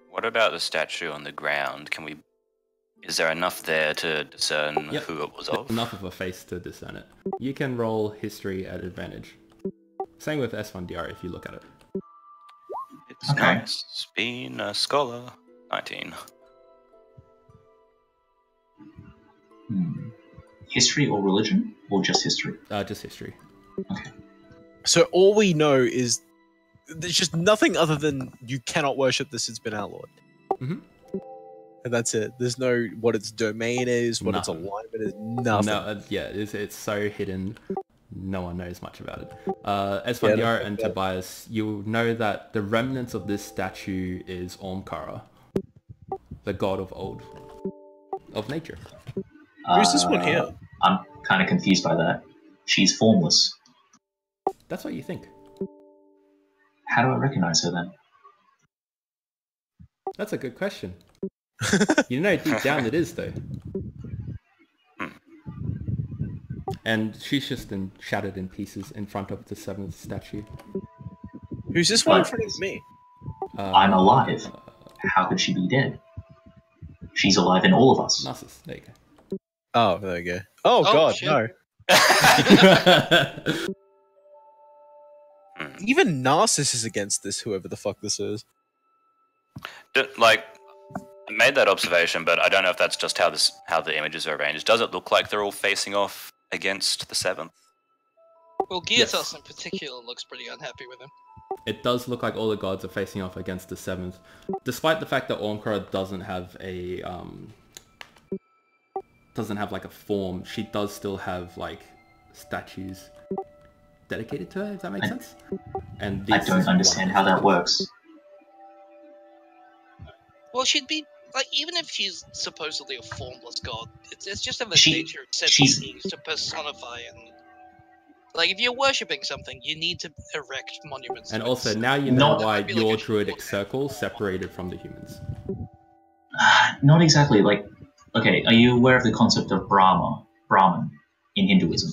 What about the statue on the ground? Is there enough there to discern who it was of? Enough of a face to discern it. You can roll history at advantage. Same with S1DR if you look at it. It's nice being a scholar. 19. History or religion? Or just history? Just history. Okay. So all we know is there's just nothing other than you cannot worship this, it's been outlawed. Mm-hmm. And that's it. There's no what its domain is, what its alignment is, nothing. No, it's so hidden. No one knows much about it. S1DR and Tobias, you know that the remnants of this statue is Omkara, the god of nature. Who's this one here? I'm kind of confused by that. She's formless. That's what you think. How do I recognize her then? That's a good question. You know deep down it is though. And she's just shattered in pieces in front of the 7th statue. Who's this one in front of me? I'm alive. How could she be dead? She's alive in all of us. Narcissus, there you go. Oh, there you go. Oh god, shit. no. Even Narcissus is against this, whoever the fuck this is. Like, I made that observation, but I don't know if that's just how the images are arranged. Does it look like they're all facing off against the 7th? Well, Geartos in particular looks pretty unhappy with him. It does look like all the gods are facing off against the 7th, despite the fact that Ormkara doesn't have a like a form. She does still have like statues dedicated to her, if that makes sense. And I don't understand how that works. Well, she'd be like, even if she's supposedly a formless god, it's just of the nature of said beings to personify and. Like, if you're worshipping something, you need to erect monuments. And also, now you know why your druidic circle separated from the humans. Not exactly. Like, okay, are you aware of the concept of Brahman, in Hinduism?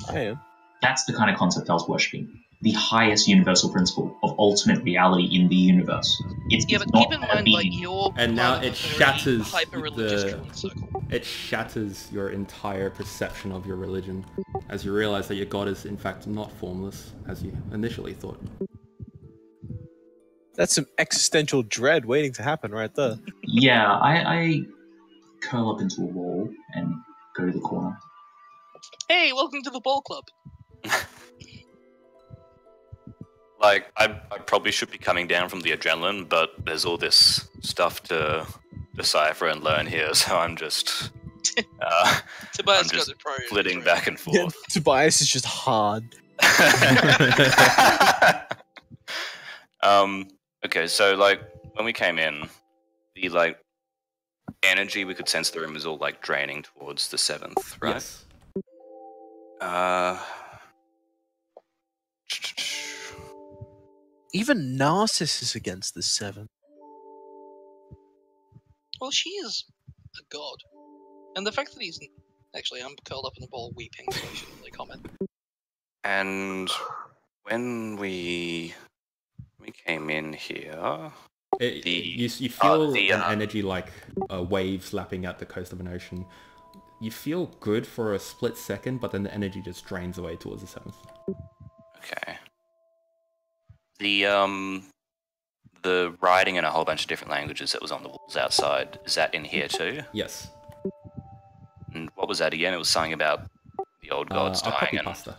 I am. That's the kind of concept I was worshipping. The highest universal principle of ultimate reality in the universe. It's but not keep in mind, like, you're and now it shatters hyper-religious circle. It shatters your entire perception of your religion, as you realize that your god is in fact not formless, as you initially thought. That's some existential dread waiting to happen right there. Yeah, I curl up into a wall and go to the corner. Hey, welcome to the ball club. Like, I probably should be coming down from the adrenaline, but there's all this stuff to decipher and learn here, so I'm just... Tobias I'm just got the priority. flitting back and forth. Yeah, Tobias is just hard. Okay, so, like, when we came in, the, like, energy we could sense in the room was all, like, draining towards the 7th, right? Yes. Even Narcissus is against the 7th. Well, she is a god. And the fact that he's... Actually, I'm curled up in a ball weeping, so I shouldn't really comment. And when we came in here... You feel an energy like waves lapping at the coast of an ocean. You feel good for a split second, but then the energy just drains away towards the 7th. Okay. The writing in a whole bunch of different languages that was on the walls outside, is that in here too? Yes. And what was that again? It was something about the old gods I'll dying copy and... pasta.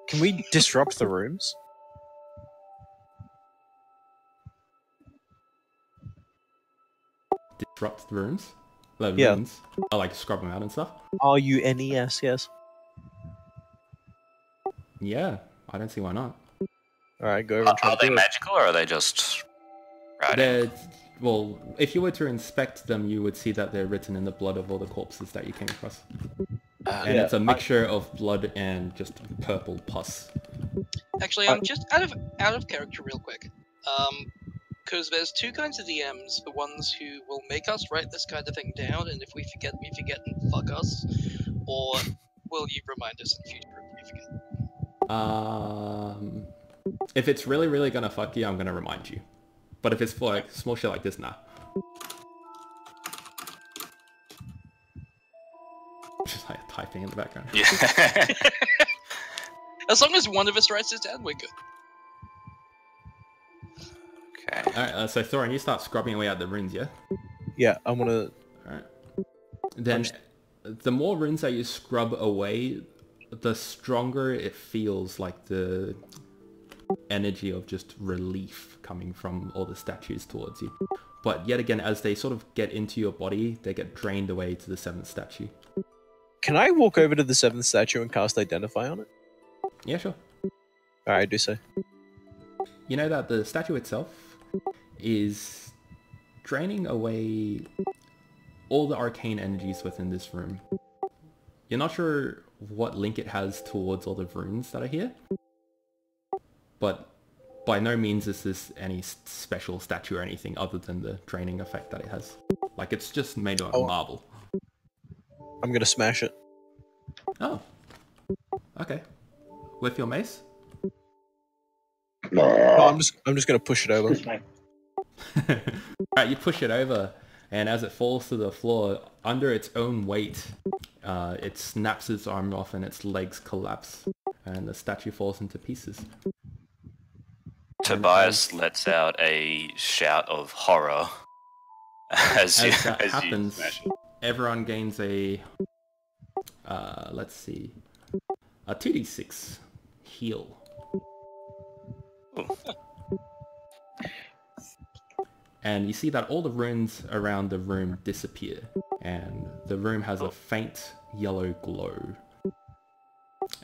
Can we disrupt the rooms? Disrupt the rooms? The Yeah. rooms? I like scrub them out and stuff? RUNES, yes. Yeah, I don't see why not. Alright, go over and try Are to they do it. magical or are they just writing? They're, well, if you were to inspect them, you would see that they're written in the blood of all the corpses that you came across. And Yeah, it's a mixture of blood and just purple pus. Actually, I'm just out of character real quick. Because there's two kinds of DMs. The ones who will make us write this kind of thing down, and if we forget and fuck us. Or will you remind us in future if we forget? If it's really, really gonna fuck you, I'm gonna remind you. But if it's for like small shit like this, nah. Just like typing in the background. Yeah. As long as one of us writes this down, we're good. Okay. Alright, so Thorin, you start scrubbing away at the runes, yeah? Yeah, I'm gonna. Alright. Then, the more runes that you scrub away, the stronger it feels, like the energy of just relief coming from all the statues towards you. But yet again, as they sort of get into your body, they get drained away to the 7th statue. Can I walk over to the 7th statue and cast Identify on it? Yeah, sure. Alright, do so. You know that the statue itself is draining away all the arcane energies within this room. You're not sure what link it has towards all the runes that are here, but by no means is this any special statue or anything other than the draining effect that it has. Like, it's just made of marble. I'm gonna smash it. Oh. Okay. With your mace? No, I'm just gonna push it over. Alright, you push it over, and as it falls to the floor, under its own weight, it snaps its arm off and its legs collapse, and the statue falls into pieces. Tobias lets out a shout of horror as that you happens, smash it. everyone gains a, let's see, a 2d6 heal. Ooh. And you see that all the runes around the room disappear, and the room has a faint yellow glow.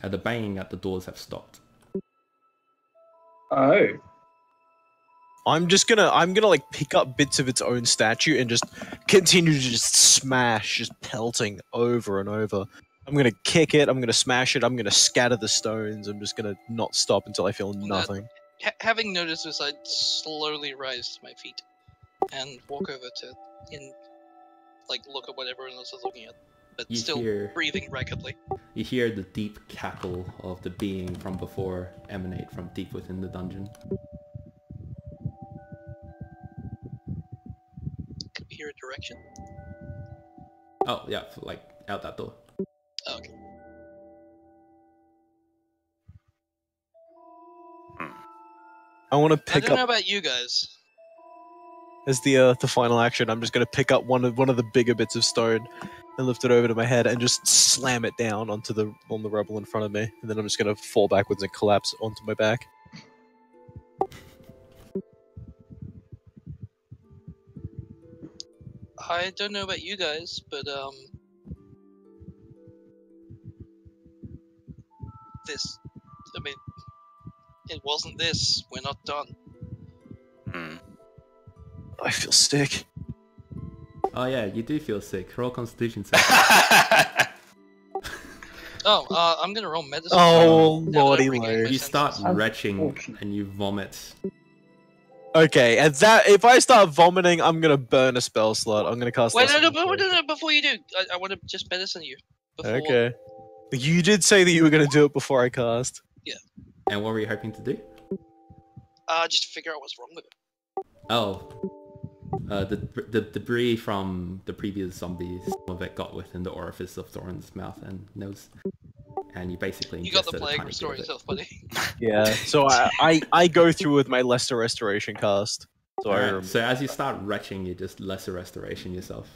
And the banging at the doors have stopped. Oh. I'm gonna like pick up bits of its own statue and just continue to just smash, just pelting over and over. I'm gonna kick it, I'm gonna smash it, I'm gonna scatter the stones, I'm just gonna not stop until I feel nothing. Having noticed this, I'd slowly rise to my feet and walk over to, look at what everyone else is looking at, but You still hear- breathing rapidly. You hear the deep cackle of the being from before emanate from deep within the dungeon. Could we hear a direction? Oh, yeah, like out that door. Oh, okay. I want to I pick don't know up about you guys. as the final action. I'm just gonna pick up one of the bigger bits of stone and lift it over to my head and just slam it down on the rubble in front of me, and then I'm just gonna fall backwards and collapse onto my back. I don't know about you guys, but it wasn't this. We're not done. Hmm. I feel sick. Oh yeah, you do feel sick. Roll Constitution save. I'm gonna roll medicine. Oh, now that I've lordy regained my lord. You senses. start I'm retching fortunate. and you vomit. Okay, and that if I start vomiting, I'm gonna burn a spell slot. I'm gonna cast. Wait, Lesson no, before you do, I want to just medicine you. Before... Okay. You did say that you were gonna do it before I cast. And what were you hoping to do? Just figure out what's wrong with it. Oh. The debris from the previous zombies, some of it got within the orifice of Thorin's mouth and nose. And you basically You got the ingested a plague, tiny restore bit of it. yourself, buddy. Yeah. So I go through with my lesser restoration cast. So I Alright, remember. so as you start retching, you just lesser restoration yourself.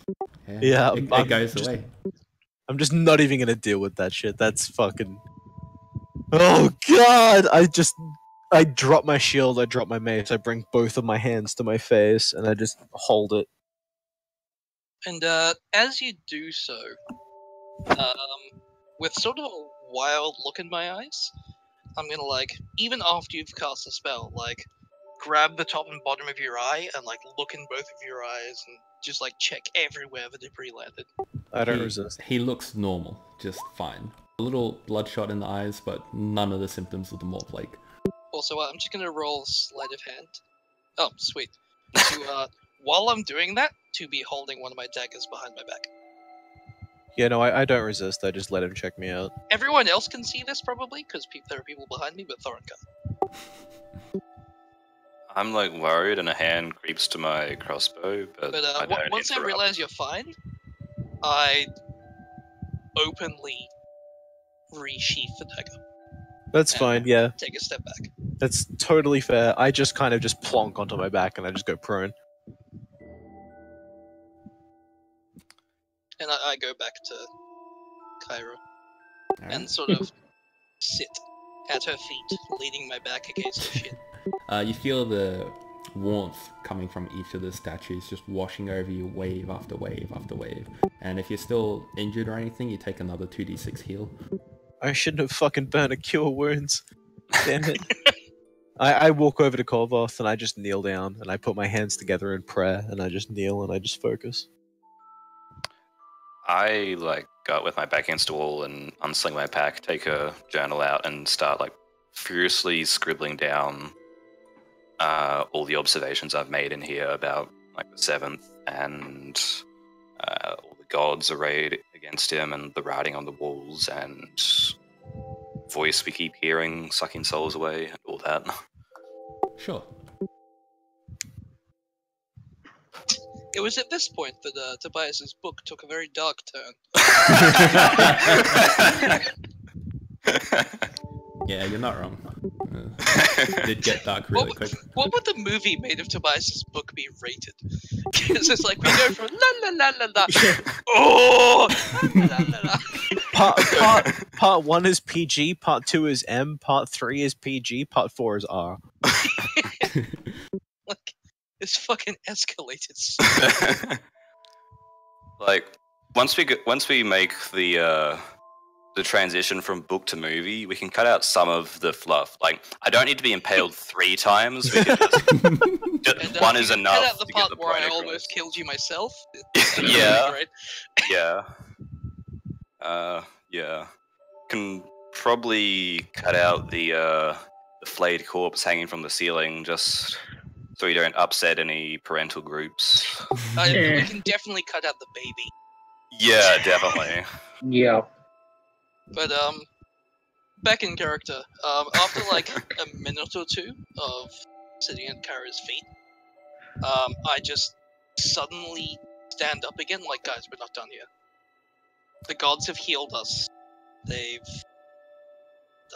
And Yeah, it I'm goes just- away. I'm just not even gonna deal with that shit. That's fucking. Oh god! I drop my shield. I drop my mace. I bring both of my hands to my face, and I just hold it. And as you do so, with sort of a wild look in my eyes, I'm gonna even after you've cast a spell, grab the top and bottom of your eye and look in both of your eyes and just check everywhere the debris landed. I don't resist. He looks normal, just fine. A little bloodshot in the eyes, but none of the symptoms of the mole plague. Also, I'm just gonna roll sleight of hand. Oh, sweet. To while I'm doing that, to be holding one of my daggers behind my back. Yeah, no, I don't resist. I just let him check me out. Everyone else can see this probably because there are people behind me, but Thorin can't. I'm like worried, and a hand creeps to my crossbow, but I don't once I interrupt. realize you're fine, I openly resheath the dagger. That's and fine, yeah. Take a step back. That's totally fair. I just kind of just plonk onto my back and I just go prone. And I go back to Kyra Alright. and sort of sit at her feet, leaning my back against her shin. You feel the warmth coming from each of the statues just washing over you wave after wave after wave. And if you're still injured or anything, you take another 2d6 heal. I shouldn't have fucking burned a cure wounds. Damn it. I walk over to Korvoth and I just kneel down and I put my hands together in prayer and I just kneel and I just focus. I like go with my back against the wall and unsling my pack, take a journal out, and start like furiously scribbling down all the observations I've made in here about like the seventh and all the gods arrayed against him and the writing on the walls and voice we keep hearing sucking souls away and all that. Sure. It was at this point that Tobias's book took a very dark turn. Yeah, you're not wrong. It did get dark really quick. What would the movie made of Tobias's book be rated? Because it's like we go from la la la la la, oh, la la la la. Part 1 is PG, part 2 is M, part 3 is PG, part 4 is R. Like, it's fucking escalated. Like once we make the transition from book to movie, we can cut out some of the fluff. Like, I don't need to be impaled 3 times. We can just one is enough cut out the to part get the where point I across. almost killed you myself. Yeah. Right? Yeah. Yeah. Can probably cut out the flayed corpse hanging from the ceiling, just so you don't upset any parental groups. We can definitely cut out the baby. Yeah, definitely. Yeah. But back in character. After like a minute or two of sitting at Kara's feet, I just suddenly stand up again. Like, guys, we're not done here. The gods have healed us. They've.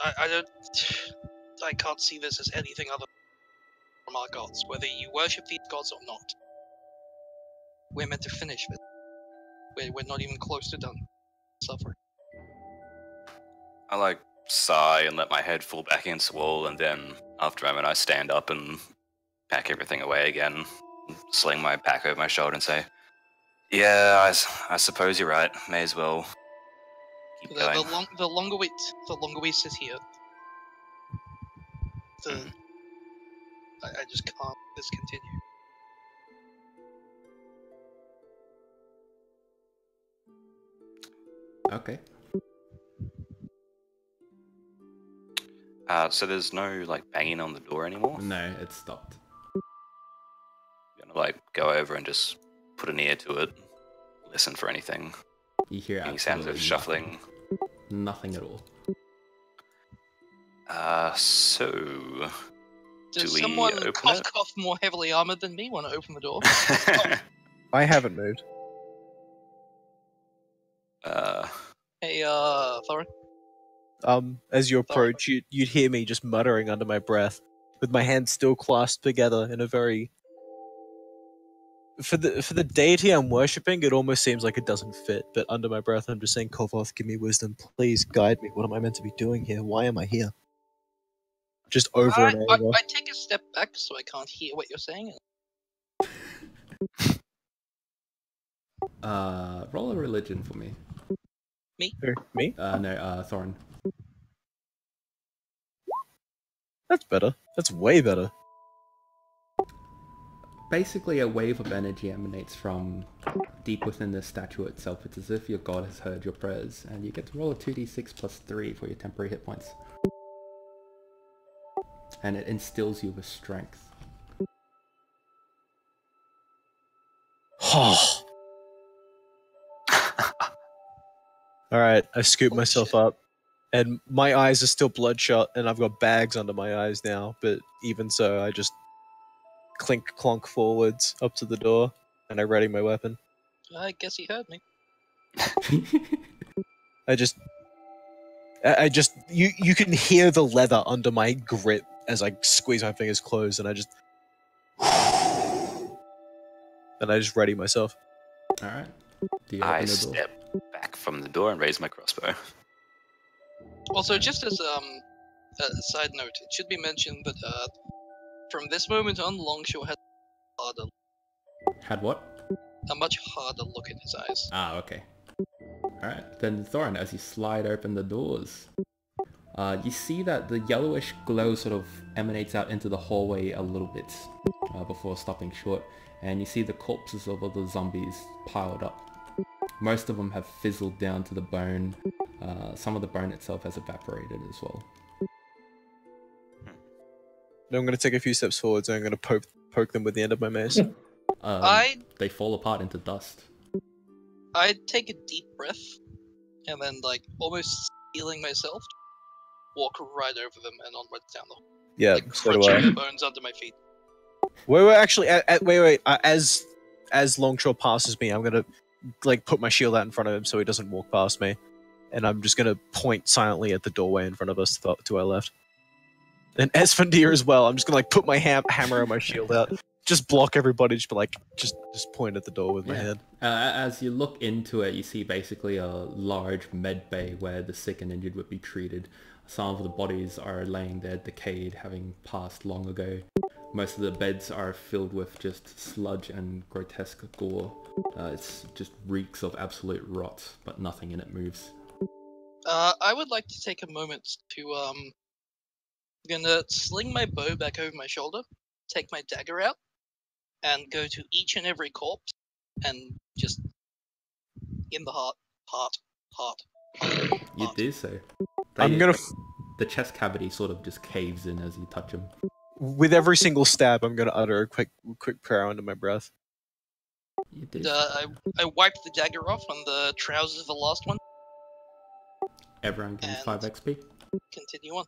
I can't see this as anything other from our gods, whether you worship these gods or not. We're meant to finish it. We're not even close to done suffering. I like sigh and let my head fall back against the wall, and then after a moment I stand up and pack everything away again, sling my pack over my shoulder and say, "Yeah, I suppose you're right. May as well keep going." The longer we sit here, I just can't let this continue. Okay. So there's no like banging on the door anymore. No, it stopped. I'm gonna like go over and just put an ear to it, listen for anything. You hear Any sounds of absolutely shuffling. Nothing at all. So Does we someone open cough it? more heavily armored than me want to open the door? I haven't moved. Hey, Thorin? As you approach, you'd hear me just muttering under my breath, with my hands still clasped together in a very... For the deity I'm worshipping, it almost seems like it doesn't fit, but under my breath I'm just saying, Korvoth, give me wisdom, please guide me, what am I meant to be doing here, why am I here? Just over and over. I take a step back so I can't hear what you're saying. Roll a religion for me. Who, me? No, Thorin. That's better. That's way better. Basically, a wave of energy emanates from deep within the statue itself. It's as if your god has heard your prayers, and you get to roll a 2d6 plus 3 for your temporary hit points. And it instills you with strength. Alright, I scoop myself up, and my eyes are still bloodshot, and I've got bags under my eyes now, but even so, I just clink clonk forwards up to the door, and I ready my weapon. I guess he heard me. I just you can hear the leather under my grip as I squeeze my fingers closed, and I just ready myself. All right. Do you I open the door? step back from the door and raise my crossbow. Also, just as a side note, it should be mentioned that from this moment on, Longshore has Had what? a much harder look in his eyes. Ah, okay. Alright, then Thorin, as you slide open the doors, you see that the yellowish glow sort of emanates out into the hallway a little bit before stopping short, and you see the corpses of all the zombies piled up. Most of them have fizzled down to the bone. Some of the bone itself has evaporated as well. I'm going to take a few steps forwards, and I'm going to poke them with the end of my mace. They fall apart into dust. I'd take a deep breath, and then, like, almost stealing myself, walk right over them and onwards down the hall. Yeah, like, so do crunching I. the bones under my feet. Wait, actually, wait. As Longshore passes me, I'm gonna like put my shield out in front of him so he doesn't walk past me, and I'm just gonna point silently at the doorway in front of us to our left. And Esfandir as well. I'm just gonna like put my hammer and my shield out, just block everybody, just be like, just point at the door with my head. As you look into it, you see basically a large med bay where the sick and injured would be treated. Some of the bodies are laying there decayed, having passed long ago. Most of the beds are filled with just sludge and grotesque gore. It's just reeks of absolute rot, but nothing in it moves. I would like to take a moment to, I'm gonna sling my bow back over my shoulder, take my dagger out, and go to each and every corpse, and just, in the heart. You do so. The chest cavity sort of just caves in as you touch them. With every single stab, I'm gonna utter a quick prayer under my breath. You do. I wiped the dagger off on the trousers of the last one. Everyone gains And 5 XP. Continue on.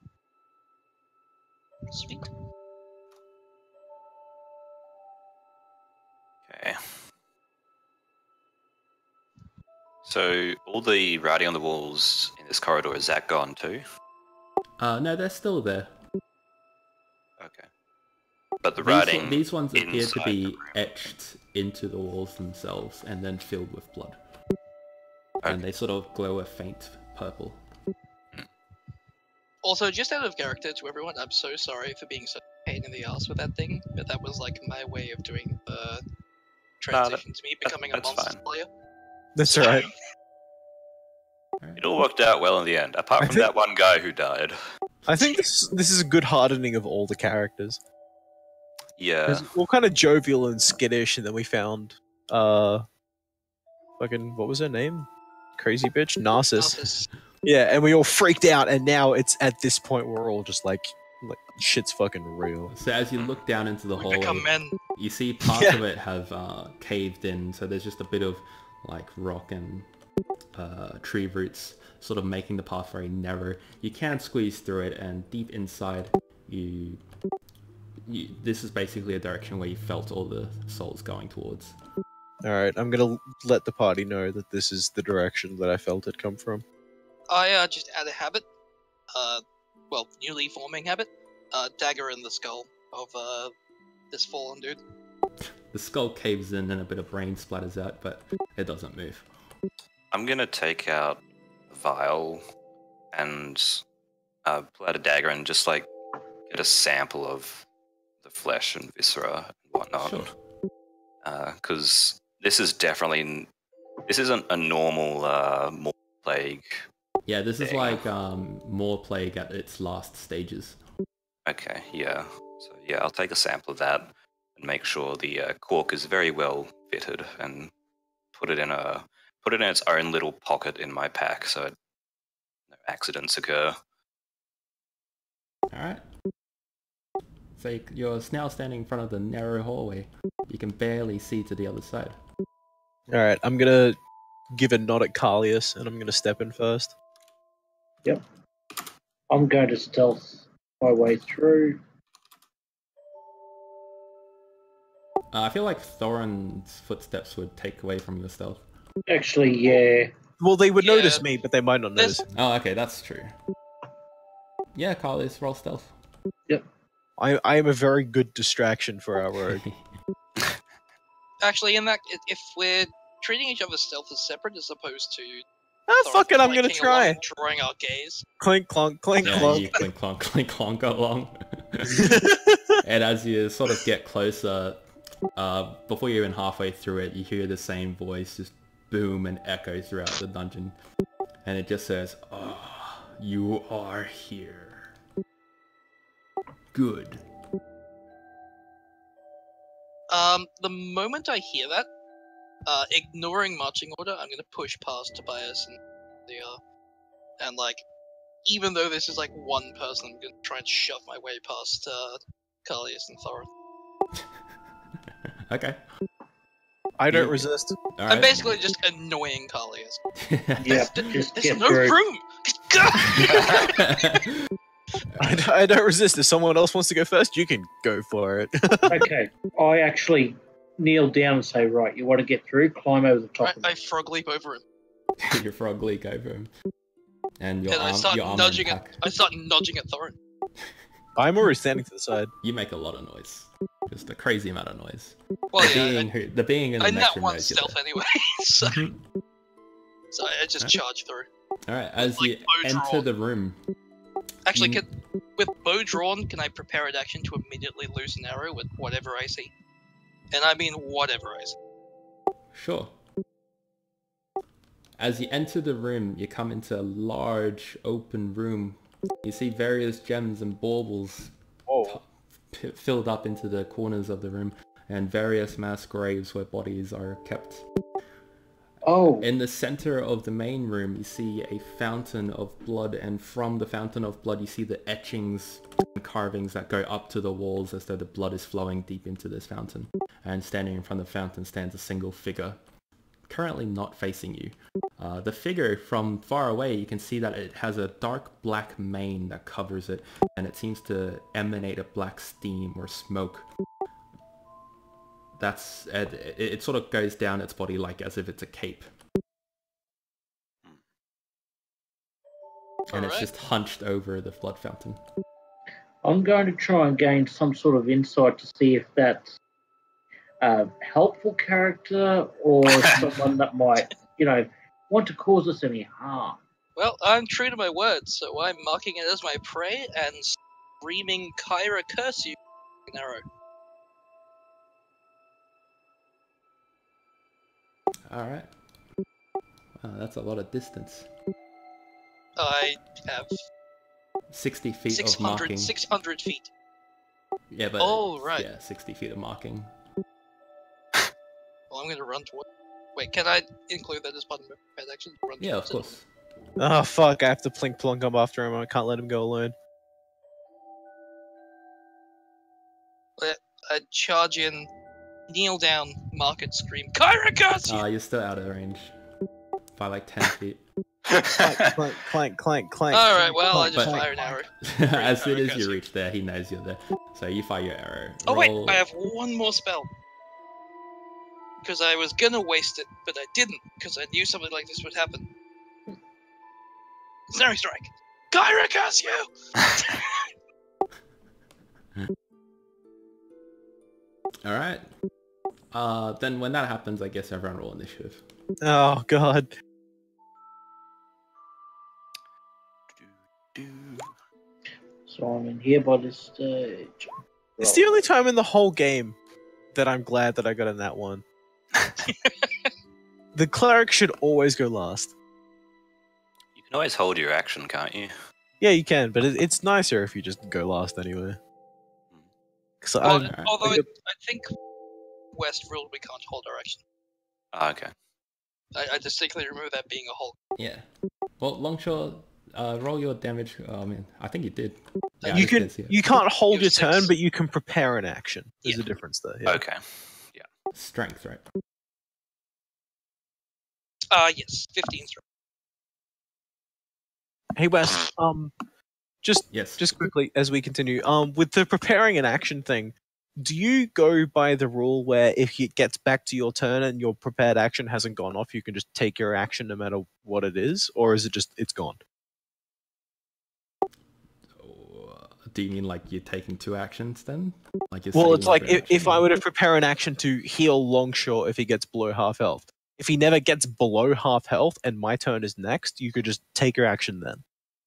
Sweet. Okay. So all the writing on the walls in this corridor, is that gone too? No, they're still there. Okay. But the writing These ones appear to inside be the room. etched into the walls themselves and then filled with blood. Okay. And they sort of glow a faint purple. Also, just out of character to everyone, I'm so sorry for being such a pain in the ass with that thing, but that was like my way of doing the transition to me becoming a that's monster fine. player. That's alright. It all worked out well in the end, apart from that one guy who died. I think this is a good hardening of all the characters. Yeah. We're kind of jovial and skittish, and then we found fucking, what was her name? Crazy bitch? Narcissus. Yeah, and we all freaked out, and now it's at this point where we're all just like shit's fucking real. So as you look down into the We hallway, become men. you see parts of it have caved in, so there's just a bit of like rock and tree roots sort of making the path very narrow. You can squeeze through it, and deep inside this is basically a direction where you felt all the souls going towards. Alright, I'm gonna let the party know that this is the direction that I felt it come from. I just add a habit, newly forming habit, dagger in the skull of this fallen dude. The skull caves in and a bit of brain splatters out, but it doesn't move. I'm gonna take out a vial and pull out a dagger and just like get a sample of the flesh and viscera and whatnot. Sure. Because this isn't a normal more plague. Yeah, this is thing. like more plague at its last stages. Okay, yeah. So yeah, I'll take a sample of that and make sure the cork is very well fitted and put it in its own little pocket in my pack so no accidents occur. Alright. So you're now standing in front of the narrow hallway. You can barely see to the other side. Alright, I'm gonna give a nod at Carlius, and I'm gonna step in first. Yep. I'm going to stealth my way through. I feel like Thorin's footsteps would take away from your stealth. Actually, yeah. Well, they would Yeah. notice me, but they might not notice. Oh, okay, that's true. Yeah, Carlos, roll stealth. Yep. I am a very good distraction for our rogue. Actually, in that, if we're treating each other's stealth as separate as opposed to Fuck it, I'm gonna flanking along try. and drawing our gaze. Clink clonk, clink Yeah, clonk. you clink clonk along. And as you sort of get closer, before you're even halfway through it, you hear the same voice just boom and echo throughout the dungeon. And it just says, "Ah, you are here. Good." The moment I hear that, ignoring marching order, I'm gonna push past Tobias and and like, even though this is like one person, I'm gonna try and shove my way past Carlius and Thorin. Okay. I don't Yeah. resist. Alright. I'm basically just annoying Carlius. Yeah, just There's get no through. room! I don't resist. If someone else wants to go first, you can go for it. Okay, I actually kneel down and say, right, you want to get through, climb over the top of I it. frog leap over him. Your frog leak over him. And your And I arm, start your armor nudging impact. I start nudging at Thorin. I'm already standing to the side. You make a lot of noise. Just a crazy amount of noise. Well, the yeah, being in the I'm next that room one knows you're stealth there. anyway, so, Mhm. so I just Alright. charge through. Alright, as like you bow enter drawn. the room, Actually, You- with bow drawn, can I prepare an action to immediately loose an arrow with whatever I see? And I mean whatever I see. sure. As you enter the room, you come into a large open room. You see various gems and baubles Oh. filled up into the corners of the room, and various mass graves where bodies are kept. Oh, In the center of the main room, you see a fountain of blood, and from the fountain of blood, you see the etchings and carvings that go up to the walls as though the blood is flowing deep into this fountain. And standing in front of the fountain stands a single figure, currently not facing you. The figure, from far away, you can see that it has a dark black mane that covers it, and it seems to emanate a black steam or smoke. It sort of goes down its body like as if it's a cape. And it's Alright. just hunched over the blood fountain. I'm going to try and gain some sort of insight to see if that's a helpful character or someone that might, want to cause us any harm. Well, I'm true to my word, so I'm marking it as my prey and screaming Kyra curse you with an arrow. Alright. Wow, that's a lot of distance. I have 60 feet of 600, marking. 600 feet. Yeah, but Oh, right. yeah, 60 feet of marking. Well, I'm going to run toward. Wait, can I include that as part of my prepared action? Run Yeah, of towards it? course. Oh fuck! I have to plink plonk up after him. I can't let him go alone. I charge in, kneel down, mark it, scream, Kyra curse you! You're still out of range. By like 10 feet. Clank, clank, clank, clank, clank. Alright, well, I clank, just but- fire an arrow. As soon as Kyra you curse you. reach there, he knows you're there. So you fire your arrow. Oh wait, Roll- I have one more spell. Because I was gonna waste it, but I didn't, because I knew something like this would happen. Snare strike! Kyra curse you! Alright. Then when that happens, I guess everyone roll initiative. Oh god. So I'm in here by this stage. It's the only time in the whole game that I'm glad that I got in that one. The cleric should always go last. You can always hold your action, can't you? Yeah, you can, but it's nicer if you just go last anyway. So Well, Alright. although I think West ruled we can't hold our action. Ah, okay. I distinctly remember that being a whole. Yeah. Well, Longshore, roll your damage. Oh man, I think you did. Yeah, you it can is, yeah. you can't hold You're your turn, 6. but you can prepare an action. There's Yeah. a difference there. Yeah. Okay. Strength, right? Yes, 15 strength. Hey Wes, Yes. just quickly as we continue, with the preparing an action thing, do you go by the rule where if it gets back to your turn and your prepared action hasn't gone off, you can just take your action no matter what it is, or is it just it's gone? Do you mean like you're taking 2 actions then? Like you're Well, it's saving like your if I action? were to prepare an action to heal Longshore if he gets below half health. If he never gets below half health and my turn is next, you could just take your action then.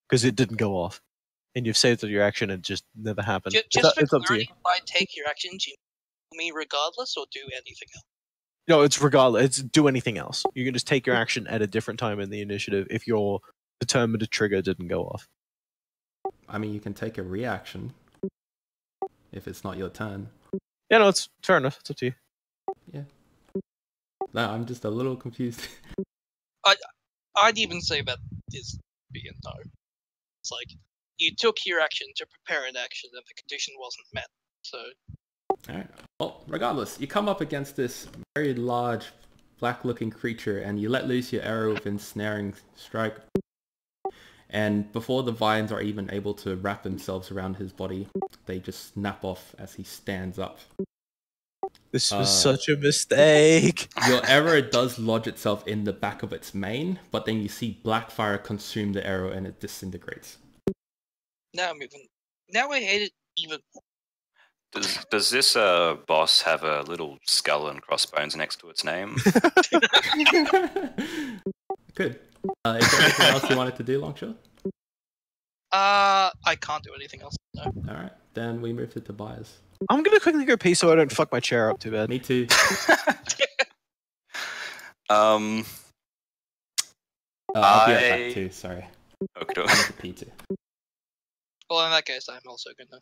Because it didn't go off. And you've saved your action and it just never happened. Just for It's up to you. clarity, if I take your action, do you me regardless or do anything else? No, it's regardless. It's do anything else. You can just take your action at a different time in the initiative if your determined trigger didn't go off. I mean, you can take a reaction if it's not your turn. Yeah, no, it's fair enough. It's up to you. Yeah. No, I'm just a little confused. I'd even say that is being no. It's like you took your action to prepare an action and the condition wasn't met. So Alright. Well, regardless, you come up against this very large, black-looking creature and you let loose your arrow with ensnaring strike. And before the vines are even able to wrap themselves around his body, they just snap off as he stands up. This was such a mistake. Your arrow does lodge itself in the back of its mane, but then you see black fire consume the arrow and it disintegrates. now I hate it even more. Does this boss have a little skull and crossbones next to its name? Good. Is there anything else you wanted to do, Longshore? I can't do anything else. No. Alright, then we move to Tobias. I'm gonna quickly go pee so I don't fuck my chair up too bad. Me too. I I'll be right back too, sorry. Okay. I need to pee too. Well, in that case, I'm also gonna.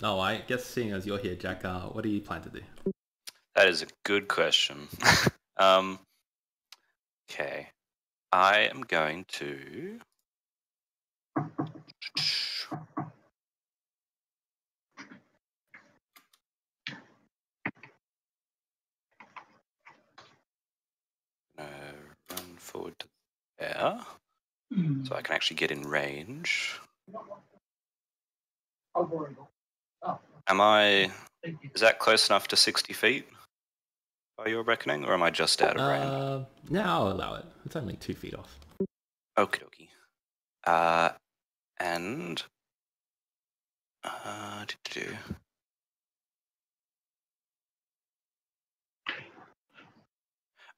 Oh, I guess seeing as you're here, Jack, what do you plan to do? That is a good question. Okay. I am going to... run forward to there, so I can actually get in range. Am I... Is that close enough to 60 feet by your reckoning, or am I just out of range? No, I'll allow it. It's only 2 feet off. Okie dokie. And...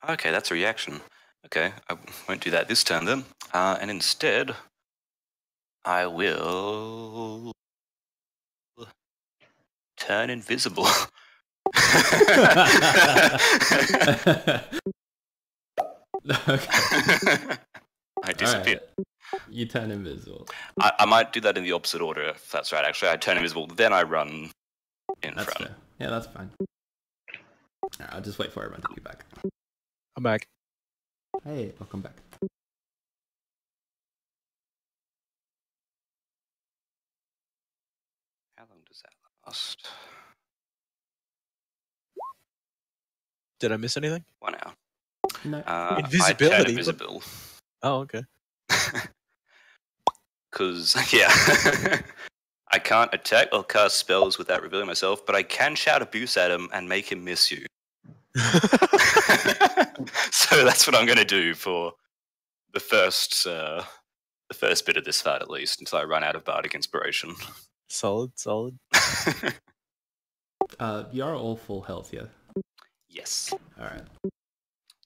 Okay, that's a reaction. Okay, I won't do that this turn then. And instead, I will turn invisible. Okay. I disappear. Right. You turn invisible. I might do that in the opposite order, if that's right. Actually, I turn invisible, then I run in That's front. fair. Yeah, that's fine. Alright, I'll just wait for everyone to be back. I'm back. Hey, welcome back. How long does that last? Did I miss anything? 1 hour. No. Invisibility. I turn invisible. Oh, okay. Because, yeah, I can't attack or cast spells without revealing myself, but I can shout abuse at him and make him miss you. So that's what I'm going to do for the first bit of this fight, at least, until I run out of bardic inspiration. Solid. You're all full health, yeah? Yes. Alright.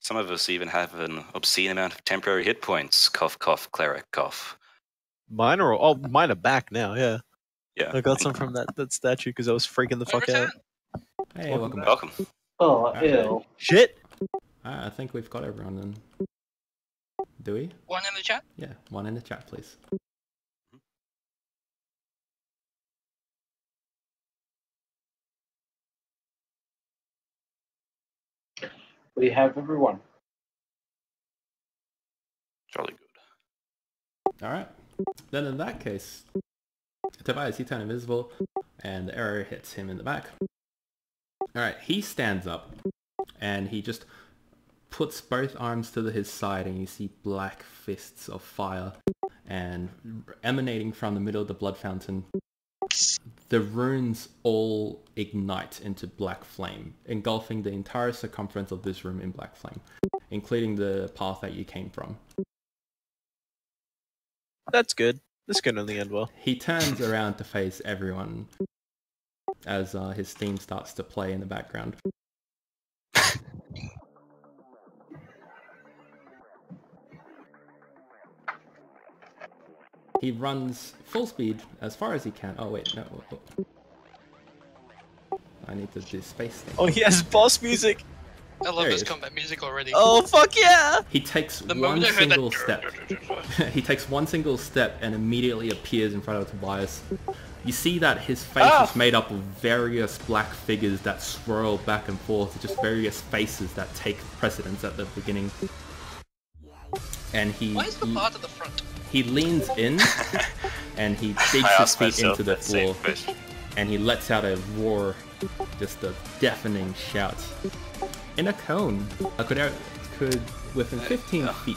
Some of us even have an obscene amount of temporary hit points. Cough, cough, cleric, cough. Mine are mine are back now. Yeah, Yeah. I got some from that statue because I was freaking the fuck out. Hey, welcome back. Welcome. Oh, Alright. ew. Shit. I think we've got everyone then. Do we? One in the chat? Yeah, one in the chat, please. We have everyone. Jolly good. Alright. Then in that case, Tobias, you turn invisible, and the arrow hits him in the back. Alright, he stands up, and he just puts both arms to his side, and you see black fists of fire, and emanating from the middle of the blood fountain, the runes all ignite into black flame, engulfing the entire circumference of this room in black flame, including the path that you came from. That's good. This can only end well. He turns around to face everyone as his theme starts to play in the background. He runs full speed as far as he can. Oh wait, no. I need to do space thing. Oh, he has boss music. I love There he this is. combat music already. Oh fuck yeah! He takes The one moment I heard single that... step. He takes one single step and immediately appears in front of Tobias. You see that his face is made up of various black figures that swirl back and forth, just various faces that take precedence at the beginning. And Why is the part at the front? he leans in and he digs his feet into the floor and he lets out a roar, just a deafening shout. In a cone, I could within 15 feet.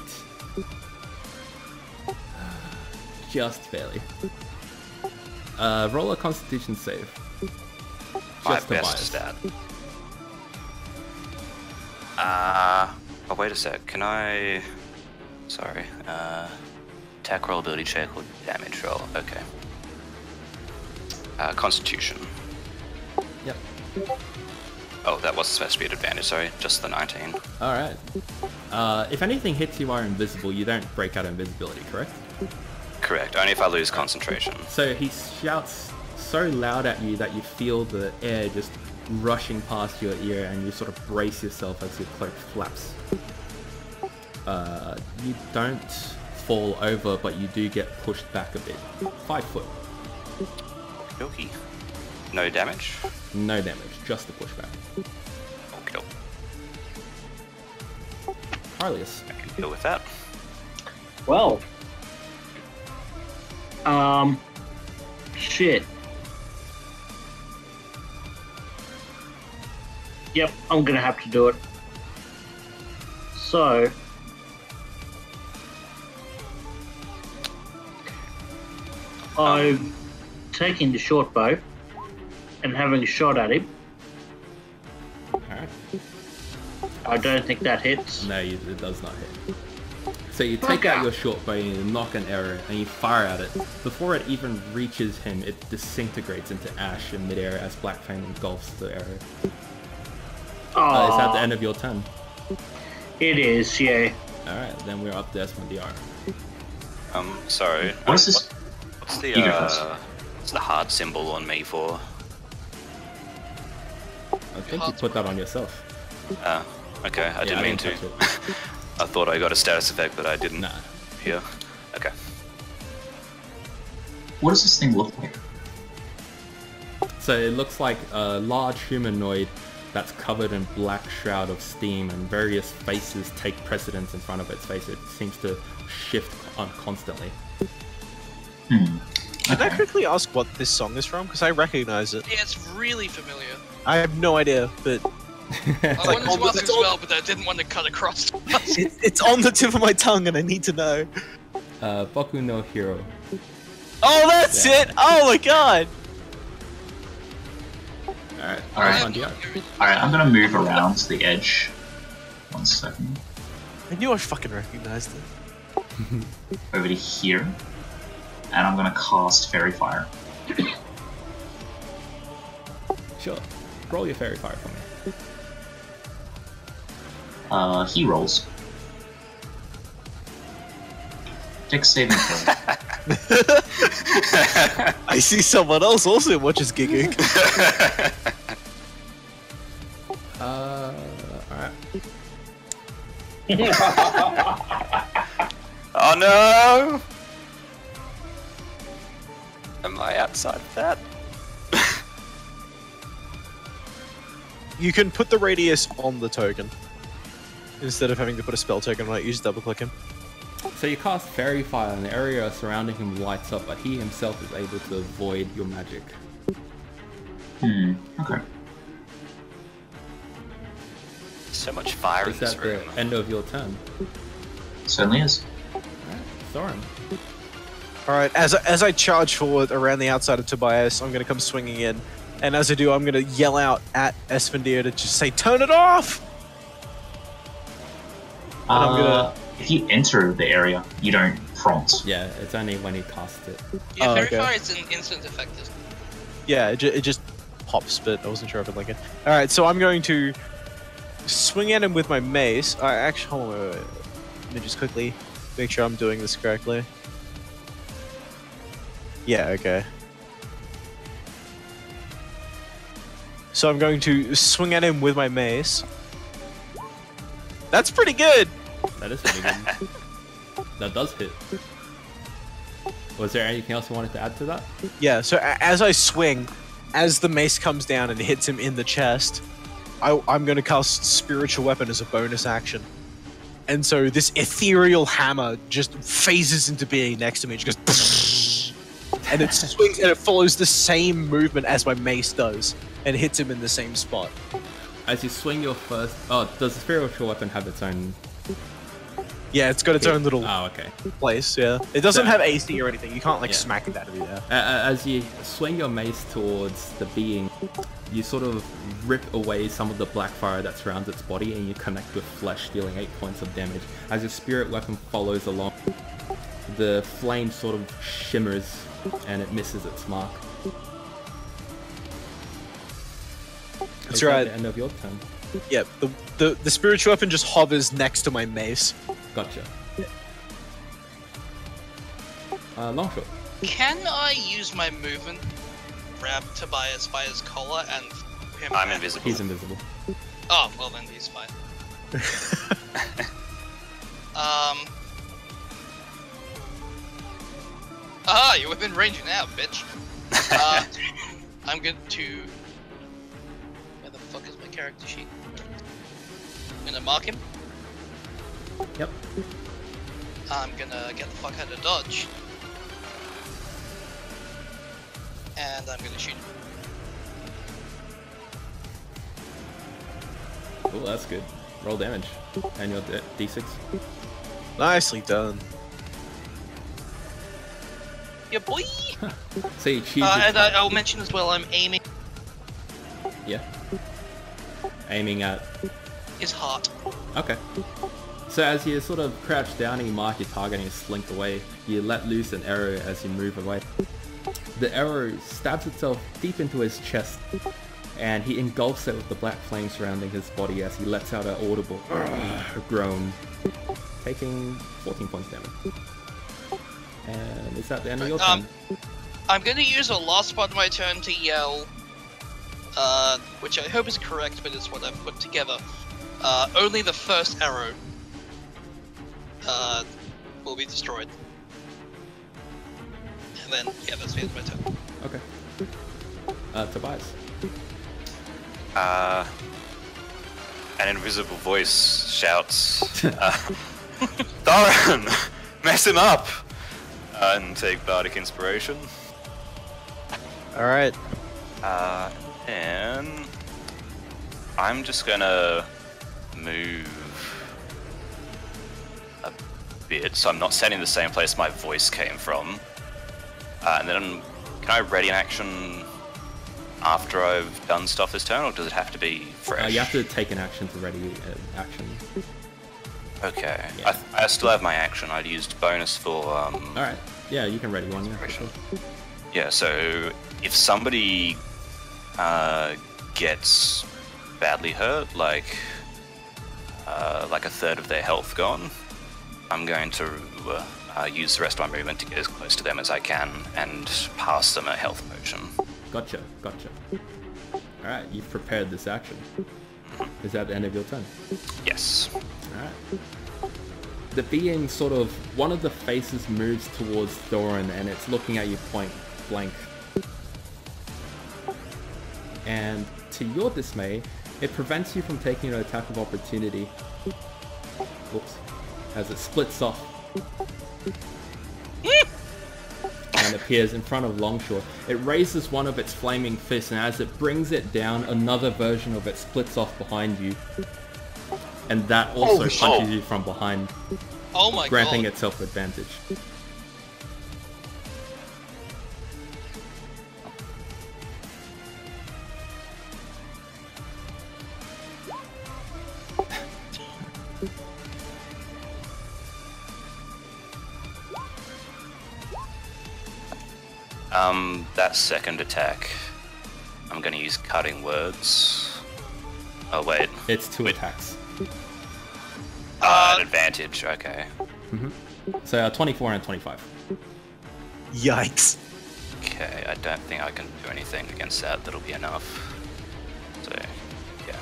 Just barely. Roll a Constitution save. My Just best Tobias. stat. Oh, wait a sec. Can I... Sorry. Attack roll, ability check, or damage roll. Okay. Constitution. Yep. Oh, that was supposed to be an advantage, sorry. Just the 19. Alright. If anything hits you are invisible, you don't break out of invisibility, correct? Correct. Only if I lose concentration. So he shouts so loud at you that you feel the air just rushing past your ear and you sort of brace yourself as your cloak flaps. You don't fall over, but you do get pushed back a bit. 5 foot. Okie. No damage? No damage, just the pushback. Okay. Harlius. I can deal with that. Well. Shit. Yep, I'm gonna have to do it. So. I'm taking the short bow and having a shot at him. Alright. I don't think that hits. No, it does not hit. So you take out your short bow and you knock an arrow and you fire at it. Before it even reaches him, it disintegrates into ash in midair as black flame engulfs the arrow. Is that the end of your turn? It is, yeah. Alright, then we're up to SMDR. Sorry. What is this? What's the, You go first. what's the heart symbol on me for? I think you put that on yourself. Okay, I didn't mean to. touch it. I thought I got a status effect, but I didn't. Nah. Here. Okay. What does this thing look like? So it looks like a large humanoid that's covered in black shroud of steam and various faces take precedence in front of its face. It seems to shift constantly. Can I quickly ask what this song is from? Because I recognize it. Yeah, it's really familiar. I have no idea, but I wanted to ask it's as all- well, but I didn't want to cut across. it's on the tip of my tongue and I need to know. Boku no Hero. Oh, that's Yeah. it! Oh my god! Alright, Alright. on DR. Alright, I'm gonna move around to the edge. 1 second. I knew I fucking recognized it. Over to here. And I'm gonna cast Fairy Fire. Sure. roll your fairy fire for me. He rolls. Dex saving throw. I see someone else also watches gigging. Alright. Oh no! Am I outside of that? You can put the radius on the token instead of having to put a spell token on it. You just double click him. So you cast Fairy Fire and the area surrounding him lights up, but he himself is able to avoid your magic. Okay. So much fire in Is this that room. the end of your turn? Certainly is. Alright, Thorin. Alright, as I charge forward around the outside of Tobias, I'm going to come swinging in. And as I do, I'm going to yell out at Esfandir to just say, "Turn it off!" And I'm gonna... If you enter the area, you don't prompt. Yeah, it's only when he casts it. Yeah, Oh, Fairy okay. Fire is an instant effect, isn't it? Yeah, it just pops, but I wasn't sure if it'd link it. Alright, so I'm going to swing at him with my mace. Actually, hold on, wait. Let me just quickly make sure I'm doing this correctly. Yeah, okay. So I'm going to swing at him with my mace. That's pretty good! That is pretty good. That does hit. Was there anything else you wanted to add to that? Yeah, so as I swing, as the mace comes down and hits him in the chest, I'm going to cast Spiritual Weapon as a bonus action. And so this ethereal hammer just phases into being next to me. It just goes... and it swings and it follows the same movement as my mace does and hits him in the same spot. As you swing your first... Oh, does the spiritual weapon have its own... Yeah, it's got its own little Oh, okay. place, yeah. It doesn't So- have AC or anything. You can't, like, Yeah. smack it out of the air. As you swing your mace towards the being, you sort of rip away some of the black fire that surrounds its body and you connect with flesh, dealing 8 points of damage. As your spirit weapon follows along, the flame sort of shimmers and it misses its mark. That's Is that right. the end of your turn. Yeah, the spiritual weapon just hovers next to my mace. Gotcha. Longshot. Can I use my movement, grab Tobias by his collar, and him I'm back? invisible. He's invisible. Oh, well then he's fine. Aha, you're within range now, bitch. I'm going to... Where the fuck is my character sheet? I'm gonna mark him. Yep. I'm gonna get the fuck out of dodge. And I'm gonna shoot him. Oh, that's good. Roll damage. And your d6. Nicely done. Yeah, boy! So you choose And I'll mention as well, I'm aiming Yeah. Aiming at... his heart. Okay. So as you sort of crouch down and you mark your target and you slink away, you let loose an arrow as you move away. The arrow stabs itself deep into his chest and he engulfs it with the black flame surrounding his body as he lets out an audible groan, taking 14 points damage. And is that the end of your turn? I'm gonna use the last part of my turn to yell, which I hope is correct, but it's what I've put together. Only the first arrow will be destroyed. And then, yeah, that's the end of my turn. Okay. Tobias. An invisible voice shouts, Thorin, mess him up! And take Bardic Inspiration. Alright. And I'm just gonna move a bit, so I'm not standing in the same place my voice came from. And then, can I ready an action after I've done stuff this turn, or does it have to be fresh? You have to take an action to ready action. Okay. Yeah. I still have my action. I'd used bonus for Alright. Yeah, you can ready one, yeah, for sure. Yeah, so if somebody gets badly hurt, like a third of their health gone, I'm going to use the rest of my movement to get as close to them as I can and pass them a health potion. Gotcha. Alright, you've prepared this action. Is that the end of your turn? Yes. Alright. The being sort of, one of the faces moves towards Thorin and it's looking at you point blank. And to your dismay, it prevents you from taking an attack of opportunity. Whoops. As it splits off. And appears in front of Longshore. It raises one of its flaming fists, and as it brings it down, another version of it splits off behind you. And that also punches you from behind, Oh my granting god. itself advantage. That second attack, I'm going to use cutting words. Oh wait, It's two attacks. an advantage. Okay. So 24 and 25. Yikes. Okay, I don't think I can do anything against that. That'll be enough. So, yeah.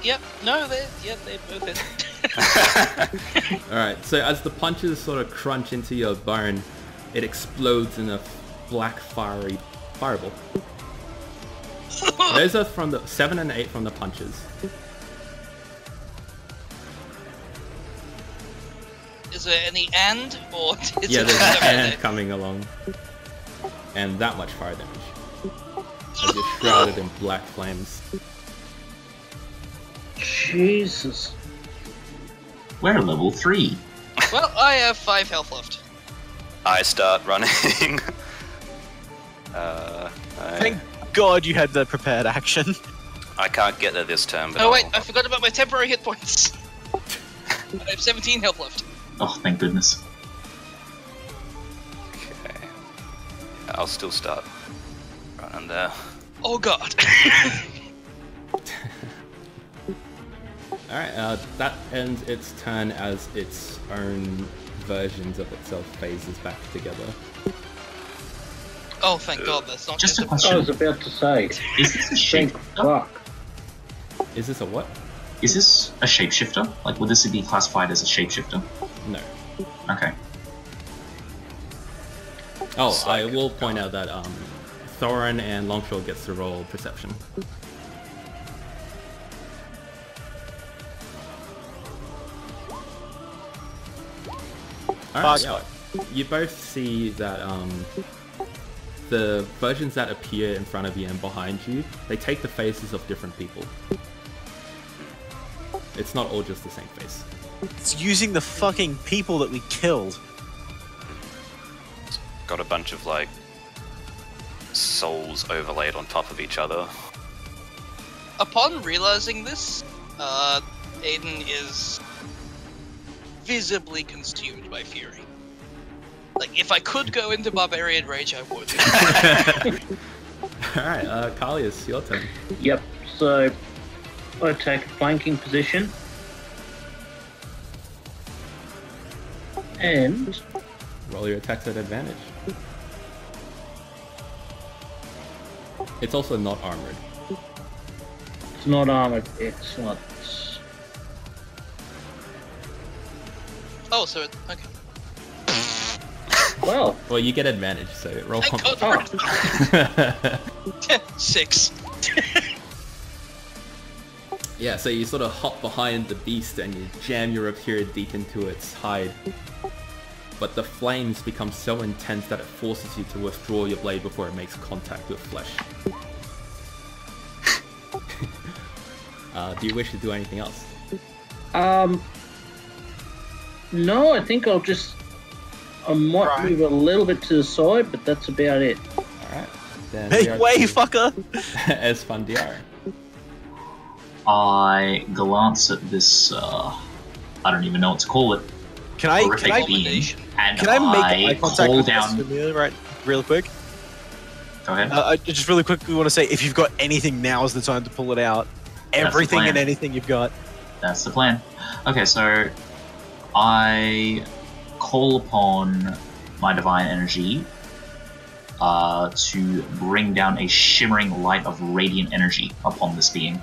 Yep, no, they both hit. Alright, so as the punches sort of crunch into your bone, it explodes in a black fiery fireball. Those are from the 7 and 8 from the punches. Is there any and, or is Yeah, it there's just an everything? ant coming along. And that much fire damage. As you're shrouded in black flames. Jesus. We're at level 3. Well, I have 5 health left. I start running. Thank God you had the prepared action. I can't get there this turn, but Oh wait, I forgot about my temporary hit points. I have 17 health left. Oh, thank goodness. Okay. Yeah, I'll still start running there. Oh god. Alright, that ends its turn as its own versions of itself phases back together. Oh, thank god, that's not Just just a a... question. I was about to say, Is this a thank shapeshifter? fuck. Is this a what? Is this a shapeshifter? Like, would this be classified as a shapeshifter? No. Okay. Oh, I will point out that Thorin and Longshore gets to roll perception. Alright, yeah. You both see that the versions that appear in front of you and behind you, they take the faces of different people. It's not all just the same face. It's using the fucking people that we killed. Got a bunch of, like, souls overlaid on top of each other. Upon realizing this, Aiden is visibly consumed by fury. Like, if I could go into Barbarian Rage, I would. Alright, Kalius, your turn. Yep, so I take a flanking position. And Roll your attacks at advantage. It's also not armored. it's not armored. Excellent. Oh, so it... Okay. Well, Well, you get advantage, so roll Thank one. god oh, for it. 6. Yeah, so you sort of hop behind the beast and you jam your rapier deep into its hide. But the flames become so intense that it forces you to withdraw your blade before it makes contact with flesh. Do you wish to do anything else? no, I think I might move a little bit to the side, but that's about it. Alright. Then Make way, fucker! Esfandiar. I glance at this, I don't even know what to call it, Can I horrific being, Abomination. and make eye contact call with down... Vestergaard right real quick? Go ahead. I just really quickly want to say, if you've got anything, now is the time to pull it out. Everything and anything you've got. That's the plan. Okay, so I call upon my divine energy to bring down a shimmering light of radiant energy upon this being.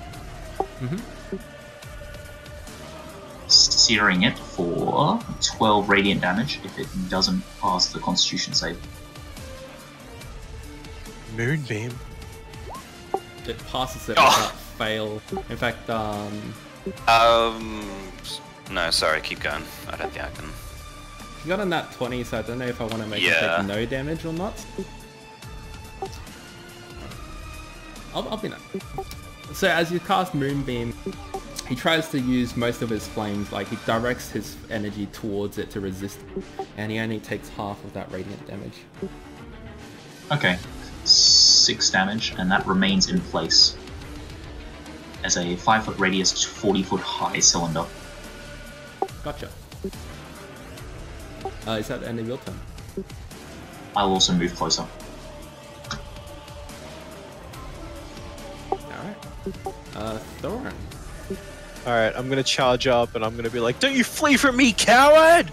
Searing it for 12 radiant damage if it doesn't pass the Constitution save. Moonbeam. It passes it without fail. In fact, no, sorry, keep going. I don't think I can. you got a nat 20, so I don't know if I want to make it take no damage or not. I'll be nice. So as you cast Moonbeam, he tries to use most of his flames, like he directs his energy towards it to resist, and he only takes half of that radiant damage. Okay, 6 damage, and that remains in place as a 5-foot radius, 40-foot high cylinder. Gotcha. Is that the end of your turn? I'll also move closer. Alright. Thorin. Alright, I'm gonna charge up and I'm gonna be like, don't you flee from me, coward!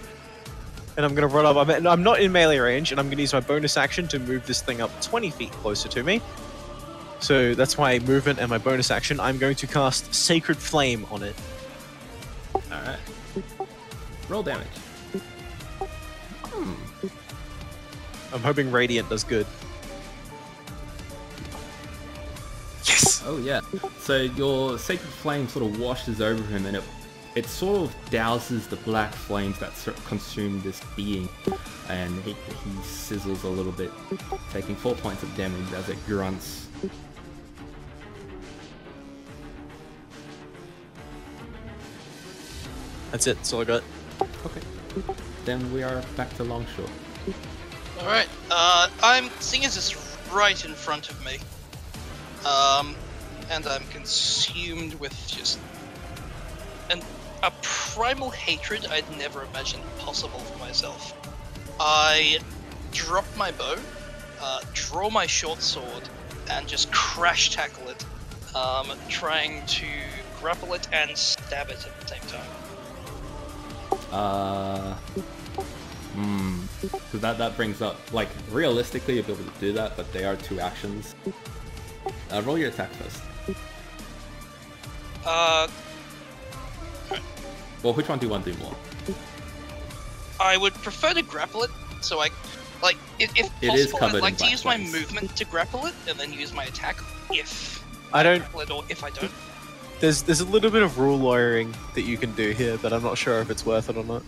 And I'm gonna run up. I'm not in melee range, and I'm gonna use my bonus action to move this thing up 20 feet closer to me. So that's my movement and my bonus action. I'm going to cast Sacred Flame on it. Alright. Roll damage. I'm hoping Radiant does good. Yes! Oh yeah. So your Sacred Flame sort of washes over him, and it sort of douses the black flames that consume this being, and he sizzles a little bit, taking 4 points of damage as it grunts. That's it, that's all I got. Okay. Then we are back to Longshore. Alright, I'm seeing as it's right in front of me. And I'm consumed with just a primal hatred I'd never imagined possible for myself. I drop my bow, draw my short sword, and just crash tackle it, trying to grapple it and stab it at the same time. So that brings up, like, realistically you'll be able to do that, but they are 2 actions. Roll your attack first. Well, which one do you want to do more? I would prefer to grapple it, so I, like, if possible, I'd like to use my movement to grapple it, and then use my attack if I grapple it, or if I don't. There's a little bit of rule lawyering that you can do here, but I'm not sure if it's worth it or not.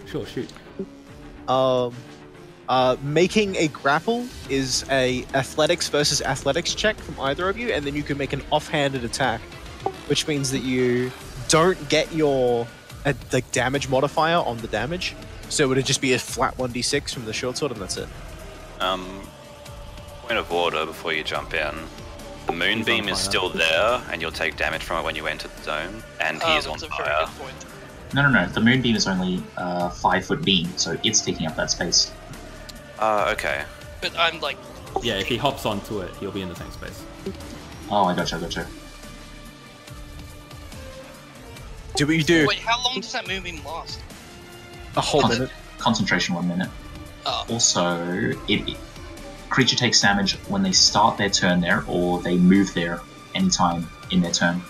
Sure, shoot. Making a grapple is a athletics versus athletics check from either of you, and then you can make an offhanded attack, which means that you don't get your damage modifier on the damage, so it would just be a flat 1d6 from the short sword, and that's it. Point of order before you jump in. The Moonbeam is still there, and you'll take damage from it when you enter the zone, and he is on fire. No. The Moonbeam is only a 5-foot beam, so it's taking up that space. Okay. But I'm like... Yeah, if he hops onto it, he'll be in the same space. Oh, I gotcha. Do what you do. Wait, how long does that Moonbeam last? A whole minute. Concentration 1 minute. Oh. Also, creature takes damage when they start their turn there, or they move there anytime in their turn.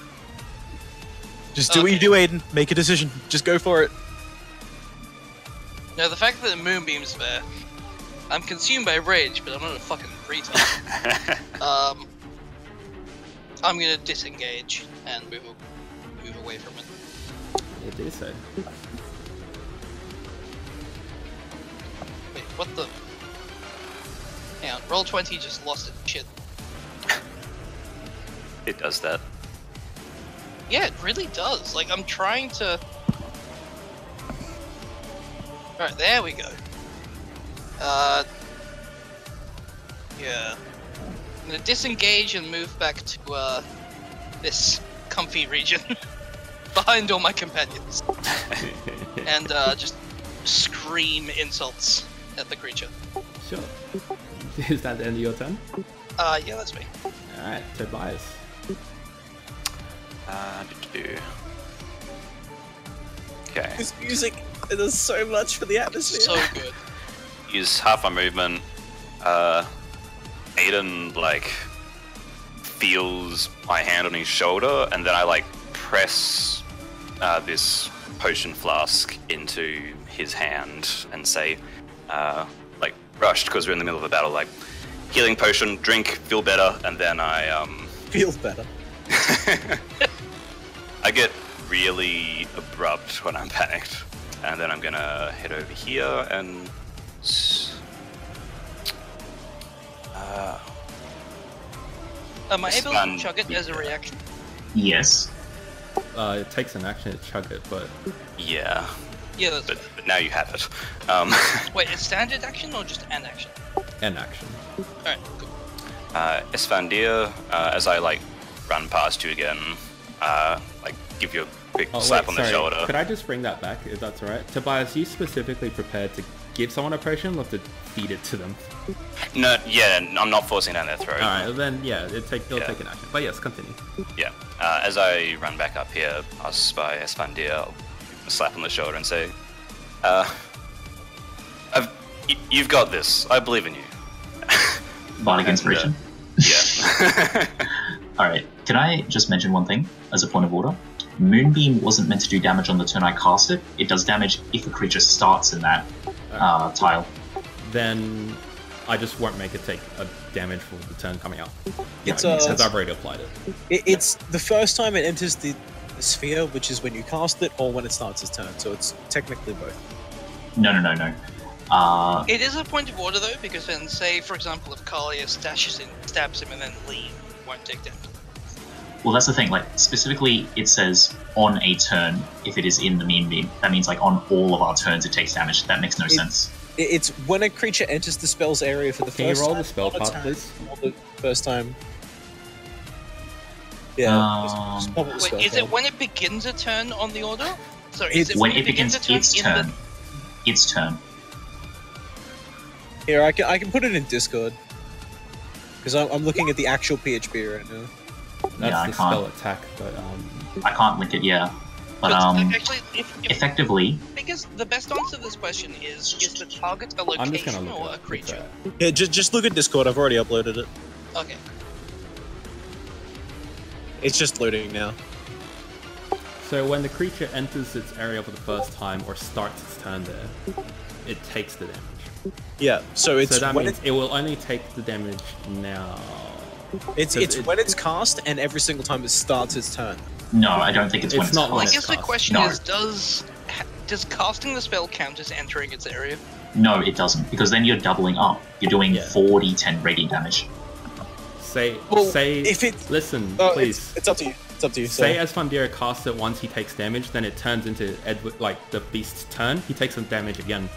Just do what you do, Aiden. Make a decision. Just go for it. No, the fact that the Moonbeam's there, I'm consumed by rage, but I'm not a fucking retard. I'm gonna disengage and move away from it. It is so. Wait, what the? Hang on, roll 20 just lost its shit. It does that. Yeah, it really does. Like, I'm trying to... Alright, there we go. Yeah. I'm gonna disengage and move back to, this comfy region. Behind all my companions. And, just scream insults at the creature. Sure. Is that the end of your turn? Yeah, that's me. Alright, Tobias. Okay. This music it does so much for the atmosphere. So good. Use half my movement. Aiden like feels my hand on his shoulder, and then I like press this potion flask into his hand and say, like rushed because we're in the middle of a battle, like healing potion, drink, feel better, and then I Feels better. I get really abrupt when I'm panicked, and then I'm gonna head over here and. Am I able to chug it as a reaction? Yes. It takes an action to chug it, but Yeah, Yeah, that's but now you have it. Wait, it's standard action or just an action? an action. Alright, cool. Esfandir, as I like run past you again, like give you a quick Oh, slap wait, on the sorry. shoulder. Could I just bring that back, if that's alright? Tobias, you specifically prepared to give someone a potion or to feed it to them? No, yeah, I'm not forcing it down their throat. Alright, then yeah, it'll take Yeah. an action. But yes, continue. Yeah. As I run back up here, passed by Esfandir, I'll give him a slap on the shoulder and say, you've got this. I believe in you. Bardic inspiration. Yeah. Alright, can I just mention one thing as a point of order? Moonbeam wasn't meant to do damage on the turn I cast it. It does damage if a creature starts in that tile. Then I just won't make it take a damage for the turn coming up. It's Because I've already applied it. it's the first time it enters the sphere, which is when you cast it, or when it starts its turn. So it's technically both. No. It is a point of order though, because then, say for example, if Kalia stabs him, and then Lee won't take damage. Well, that's the thing. Like specifically, it says on a turn if it is in the Moonbeam. That means like on all of our turns it takes damage. That makes no sense. It's when a creature enters the spell's area for the Can you first roll time. the spell on a part, turn, please? or the first time. Yeah. just pop up the Wait, spell is it card. when it begins a turn on the order? Sorry, It's is it When it begins a turn its in turn, its turn. Here, I can put it in Discord. Because I'm looking at the actual PHP right now. That's I the can't. spell attack, but I can't link it. Yeah, but Actually, if effectively, because the best answer to this question is the target a I'm just location gonna or look a at creature? Yeah, just look at Discord. I've already uploaded it. Okay. It's just loading now. So when the creature enters its area for the first time or starts its turn there, it takes the damage. Yeah, so it's So that when means it will only take the damage now. it's Does it- when it's cast and every single time it starts its turn. no, I don't think it's when It's it's not Well, I when cast. it's guess the cast. question No. is, does casting the spell count as entering its area? No, it doesn't, because then you're doubling up. You're doing Yeah. 4d10 radiant damage. Say, Well, if it- listen, Oh, please. it's up to you. It's up to you. Say So. Esfandir casts it once he takes damage, then it turns into Edward, like the beast's turn. He takes some damage again.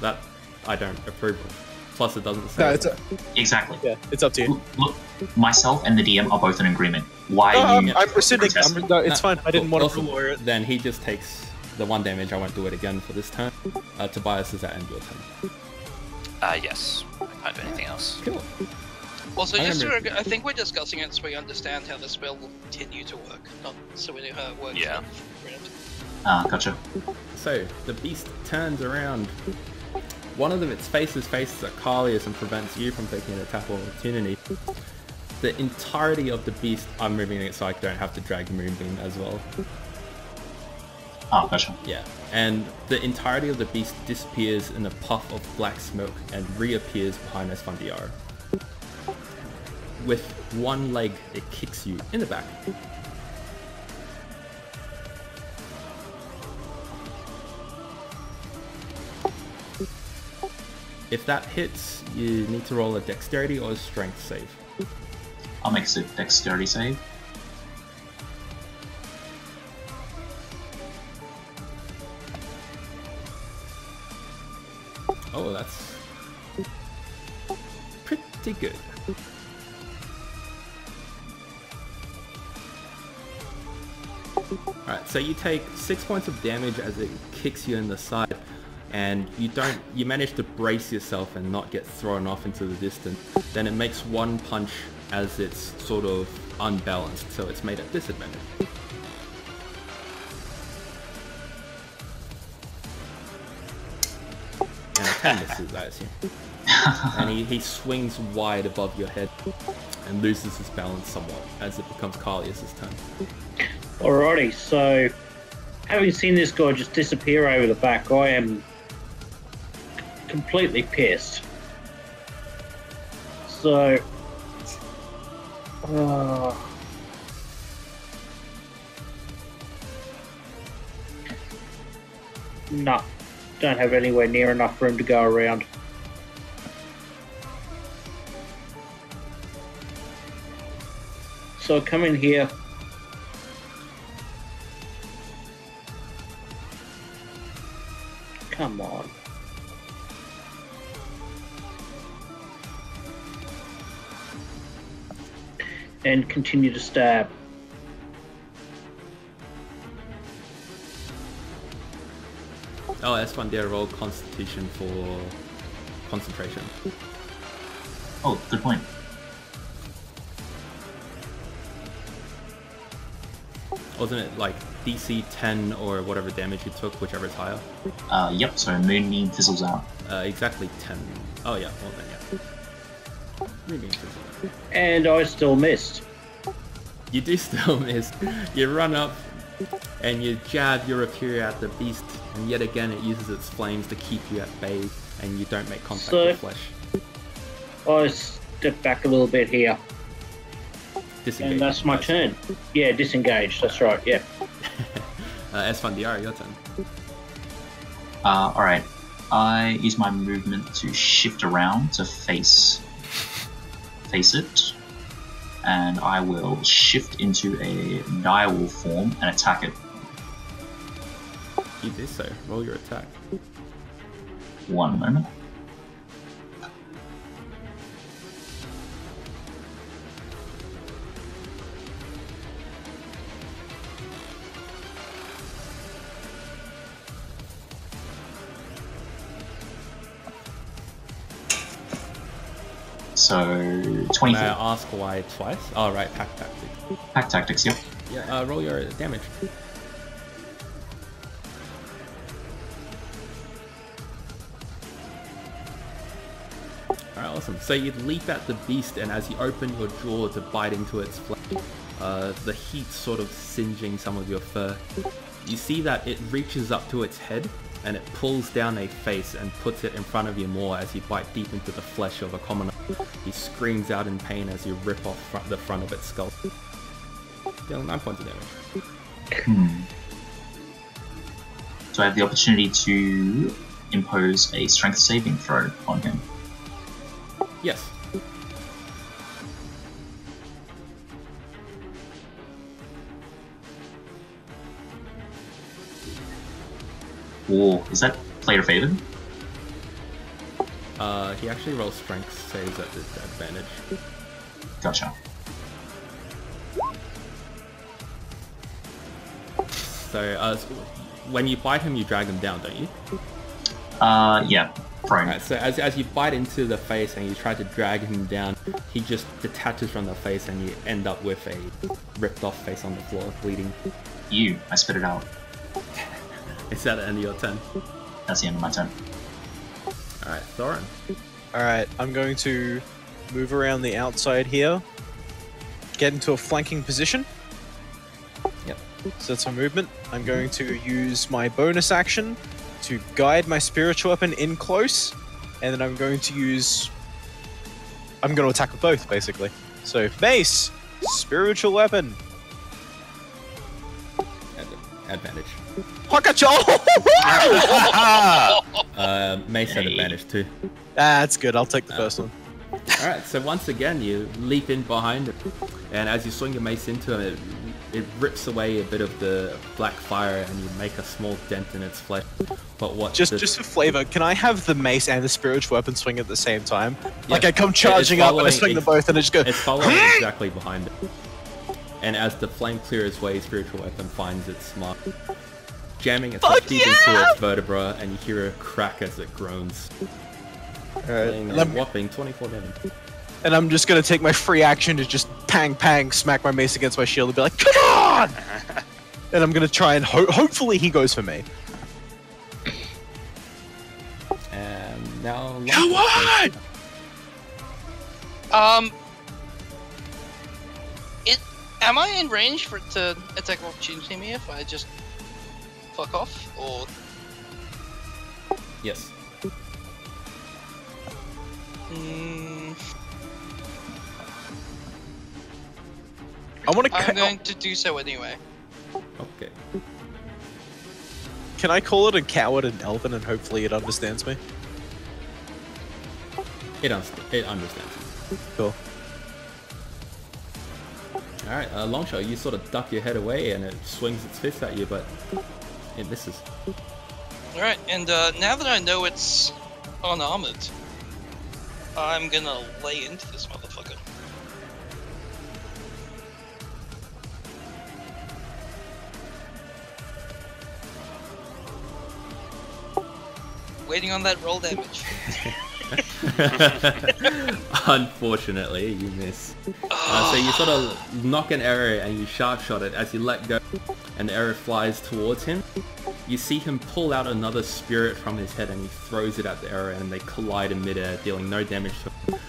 That I don't approve of. Plus, it doesn't say. No, it's Exactly. yeah, it's up to you. Look, myself and the DM are both in agreement. Why No, are you? I'm rescinding. protesting? No, it's fine. I didn't want to Awesome. lawyer it. Then he just takes the one damage. I won't do it again for this turn. Tobias, is that end your turn? Yes. I can't do anything else. Cool. Also, I just remember- I think we're discussing it so we understand how the spell will continue to work, not so we know how it works. Yeah. Gotcha. So the beast turns around. One of them, its faces at Kalius and prevents you from taking an attack of opportunity. The entirety of the beast, I'm moving it so I don't have to drag Moonbeam as well. Gotcha. Yeah, and the entirety of the beast disappears in a puff of black smoke and reappears behind Esfandiar. With one leg, it kicks you in the back. If that hits, you need to roll a dexterity or a strength save. I'll make a dexterity save. Oh, that's pretty good. Alright, so you take 6 points of damage as it kicks you in the side. and you manage to brace yourself and not get thrown off into the distance, then it makes one punch as it's sort of unbalanced, so it's made at disadvantage. And a 10 misses, I assume. And he swings wide above your head and loses his balance somewhat as it becomes Carlius's turn. Alrighty, so having seen this guy just disappear over the back, I am completely pissed. So, no, don't have anywhere near enough room to go around. So I come in here. Come on. And continue to stab. Oh, that's one there. Roll Constitution for concentration. Oh, good point. Wasn't it like DC 10 or whatever damage you took, whichever is higher? Yep, so Moonbeam fizzles out. Exactly 10. Oh yeah, well then yeah. Moonbeam fizzles out. And I still missed. You do still miss. You run up and you jab your Lutheria at the beast, and yet again it uses its flames to keep you at bay, and you don't make contact with flesh. I step back a little bit here. Disengage. And that's my turn. Yeah, disengage, that's right, yeah. Esfandiara, your turn. Alright. I use my movement to shift around to face it. And I will shift into a direwolf form and attack it. You do so. Roll your attack. One moment. So, 24. May I ask why twice? Oh, right, pack tactics. Pack tactics, yep. Yeah, roll your damage. Alright, awesome. So you leap at the beast, and as you open your jaw to bite into its flesh, the heat sort of singeing some of your fur, you see that it reaches up to its head, and it pulls down a face and puts it in front of you more as you bite deep into the flesh of a commoner. He screams out in pain as you rip off the front of its skull. Deal 9 points of damage. So I have the opportunity to impose a strength saving throw on him. Yes. Or is that player favored? He actually rolls strength saves at disadvantage. Gotcha. So, when you bite him, you drag him down, don't you? Yeah. Prone. Right, so as you bite into the face and you try to drag him down, he just detaches from the face and you end up with a ripped off face on the floor, bleeding. I spit it out. Is that the end of your turn? That's the end of my turn. Alright, Thorin. Alright, I'm going to move around the outside here, get into a flanking position. Yep. So that's my movement. I'm going to use my bonus action to guide my spiritual weapon in close, and then I'm going to attack with both, basically. So, mace! Spiritual weapon! Advantage. Hakacho! Mace at advantage too. That's good, I'll take the first one. Alright, so once again you leap in behind it, and as you swing your mace into it, it rips away a bit of the black fire and you make a small dent in its flesh. But what just for flavor, can I have the mace and the spiritual weapon swing at the same time? Yeah, like I come charging up and I swing them both and I just go... It's following exactly behind it. And as the flame clears way, spiritual weapon finds its mark. jamming itself deep into its vertebra, and you hear a crack as it groans. Doing a whopping 24 damage. And I'm just gonna take my free action to just pang, smack my mace against my shield and be like, come on! And I'm gonna try and hopefully he goes for me. And now... Come on! Am I in range for it to attack opportunity me if I just fuck off, or...? Yes. I'm going to do so anyway. Okay. Can I call it a coward in Elven and hopefully it understands me? It understands. Cool. Alright, Longshot, you sort of duck your head away and it swings its fist at you, but it misses. Alright, and now that I know it's unarmored, I'm gonna lay into this motherfucker. Waiting on that roll damage. Unfortunately, you miss. So you sort of knock an arrow and you sharp shot it as you let go, and the arrow flies towards him. You see him pull out another spirit from his head and he throws it at the arrow, and they collide in midair, dealing no damage to him.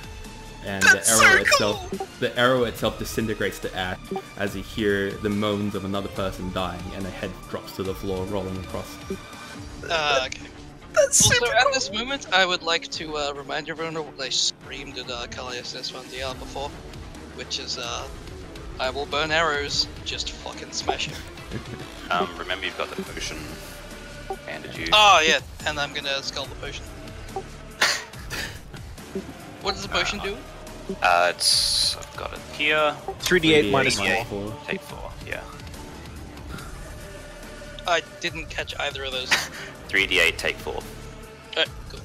And the arrow itself disintegrates to ash as you hear the moans of another person dying, and the head drops to the floor, rolling across. Okay. Also, at this moment, I would like to remind everyone of what I screamed at Kalias S1DR before, which is, I will burn arrows, just fucking smash him. Remember you've got the potion handed you. Oh, yeah, and I'm gonna skull the potion. What does the potion do? I've got it here. 3d8 minus 4. Take 4, yeah. I didn't catch either of those. 3d8, take 4. Alright, cool.